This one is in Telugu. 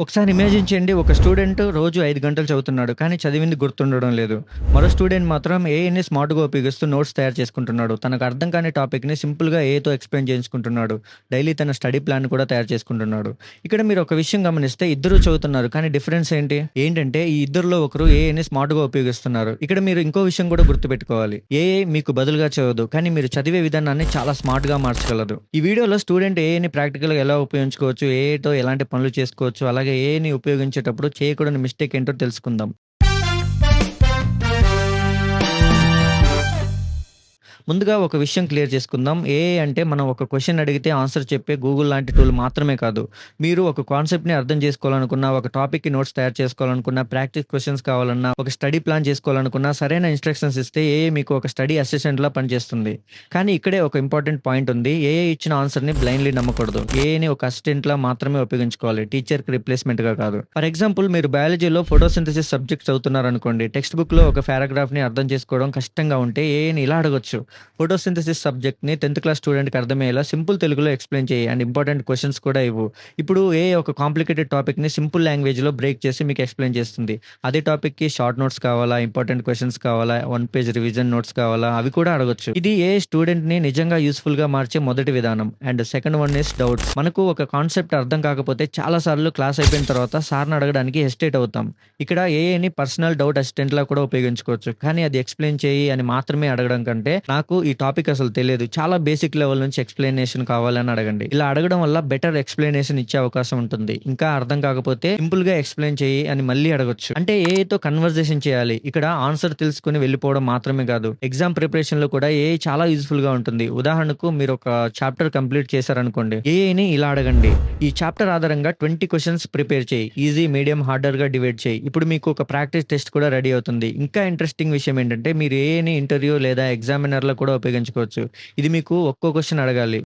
ఒకసారి ఇమాజిన్ చేయండి. ఒక స్టూడెంట్ రోజు 5 గంటలు చదువుతున్నాడు. కానీ చదివింది గుర్తుండడం లేదు. మరో స్టూడెంట్ మాత్రం ఏఐని స్మార్ట్‌గా ఉపయోగిస్తూ నోట్స్ తయారు చేసుకుంటున్నాడు. తనకు అర్థం కాని టాపిక్‌ని సింపుల్‌గా ఏఐతో ఎక్స్‌ప్లెయిన్ చేయించుకుంటున్నాడు. డైలీ తన స్టడీ ప్లాన్ కూడా తయారు చేసుకుంటున్నాడు. ఇక్కడ మీరు ఒక విషయం గమనిస్తే ఇద్దరు చదువుతున్నారు. కానీ డిఫరెన్స్ ఏంటి? ఏంటంటే ఈ ఇద్దరిలో ఒకరు ఏఐని స్మార్ట్‌గా ఉపయోగిస్తున్నారు. ఇక్కడ మీరు ఇంకో విషయం కూడా గుర్తుపెట్టుకోవాలి. ఏఐ మీకు బదులుగా చదవదు. కానీ మీరు చదివే విధానాన్ని చాలా స్మార్ట్‌గా మార్చగలదు. ఈ వీడియోలో స్టూడెంట్ ఏఐని ప్రాక్టికల్‌గా ఎలా ఉపయోగించుకోవచ్చు, ఏఐతో ఎలాంటి పనులు చేసుకోవచ్చు, అలాగే ఏఐని ఉపయోగించేటప్పుడు చేయకూడని మిస్టేక్ ఏంటో తెలుసుకుందాం. ముందుగా ఒక విషయం క్లియర్ చేసుకుందాం. ఏఐ అంటే మనం ఒక క్వెషన్ అడిగితే ఆన్సర్ చెప్పే గూగుల్ లాంటి టూల్ మాత్రమే కాదు. మీరు ఒక కాన్సెప్ట్‌ని అర్థం చేసుకోవాలనుకున్నా, ఒక టాపిక్‌కి నోట్స్ తయారు చేసుకోవాలనుకున్నా, ప్రాక్టీస్ క్వెషన్స్ కావాలన్నా, ఒక స్టడీ ప్లాన్ చేసుకోవాలనుకున్నా, సరైన ఇన్‌స్ట్రక్షన్స్ ఇస్తే ఏఐ మీకు ఒక స్టడీ అసిస్టెంట్‌లా పనిచేస్తుంది. కానీ ఇక్కడే ఒక ఇంపార్టెంట్ పాయింట్ ఉంది. ఏఐ ఇచ్చిన ఆన్సర్‌ని బ్లైండ్‌లీ నమ్మకూడదు. ఏఐని ఒక అసిస్టెంట్‌లా మాత్రమే ఉపయోగించుకోవాలి. టీచర్‌కి రిప్లేస్‌మెంట్‌గా కాదు. ఫర్ ఎగ్జాంపుల్ మీరు బయాలజీలో ఫోటోసింథసిస్ సబ్జెక్ట్ చదువుతున్నారనుకోండి. టెక్స్ట్ బుక్‌లో ఒక పారాగ్రాఫ్‌ని అర్థం చేసుకోవడం కష్టంగా ఉంటే ఏఐని ఇలా అడగొచ్చు. ఫోటోసింథసిస్ సబ్జెక్ట్‌ని 10థ్ క్లాస్ స్టూడెంట్‌కి అర్థమయ్యేలా సింపుల్ తెలుగులో ఎక్స్‌ప్లెయిన్ చేయి అండ్ ఇంపార్టెంట్ క్వెషన్స్ కూడా ఇవ్వు. ఇప్పుడు ఏఐ ఒక కాంప్లికేటెడ్ టాపిక్‌ని సింపుల్ లాంగ్వేజ్‌లో బ్రేక్ చేసి మీకు ఎక్స్‌ప్లెయిన్ చేస్తుంది. అదే టాపిక్‌కి షార్ట్ నోట్స్ కావాలా? ఇంపార్టెంట్ క్వెషన్స్ కావాలా? వన్ పేజ్ రివిజన్ నోట్స్ కావాలా? అవి కూడా అడగొచ్చు. ఇది ఏఐ స్టూడెంట్‌ని నిజంగా యూజ్‌ఫుల్‌గా మార్చే మొదటి విధానం. And second one is doubts. మనకు ఒక కాన్సెప్ట్ అర్థం కాకపోతే చాలా సార్లు క్లాస్ అయిపోయిన తర్వాత సార్‌ని అడగడానికి హెసిటేట్ అవుతాం. ఇక్కడ ఏఐని పర్సనల్ డౌట్ అసిస్టెంట్‌లా కూడా ఉపయోగించుకోవచ్చు. కానీ అది ఎక్స్‌ప్లెయిన్ చేయి అని మాత్రమే అడగడం కంటే, నాకు ఈ టాపిక్ అసలు తెలియదు. చాలా బేసిక్ లెవెల్ నుంచి ఎక్స్‌ప్లనేషన్ కావాలని అడగండి. ఇలా అడగడం వల్ల బెటర్ ఎక్స్‌ప్లనేషన్ ఇచ్చే అవకాశం ఉంటుంది. ఇంకా అర్థం కాకపోతే సింపుల్‌గా ఎక్స్‌ప్లెయిన్ చేయి అని మళ్ళీ అడగొచ్చు. అంటే ఏఐతో కన్వర్జేషన్ చేయాలి. ఇక్కడ ఆన్సర్ తెలుసుకొని వెళ్ళిపోవడం మాత్రమే కాదు. ఎగ్జామ్ ప్రిపరేషన్‌లో కూడా ఏఐ చాలా యూజ్‌ఫుల్‌గా ఉంటుంది. ఉదాహరణకు మీరు ఒక చాప్టర్ కంప్లీట్ చేశారనుకోండి. ఏఐని ఇలా అడగండి. ఈ చాప్టర్ ఆధారంగా 20 క్వెషన్స్ ప్రిపేర్ చేయి. ఈజీ, మీడియం, హార్డర్‌గా డివైడ్ చేయి. ఇప్పుడు మీకు ఒక ప్రాక్టీస్ టెస్ట్ కూడా రెడీ అవుతుంది. ఇంకా ఇంట్రెస్టింగ్ విషయం ఏంటంటే మీరు ఏఐని ఇంటర్వ్యూ లేదా ఎగ్జామినర్‌లో కూడా ఉపయోగించుకోవచ్చు. ఇది మీకు ఒక్కో క్వెషన్ అడగాలి.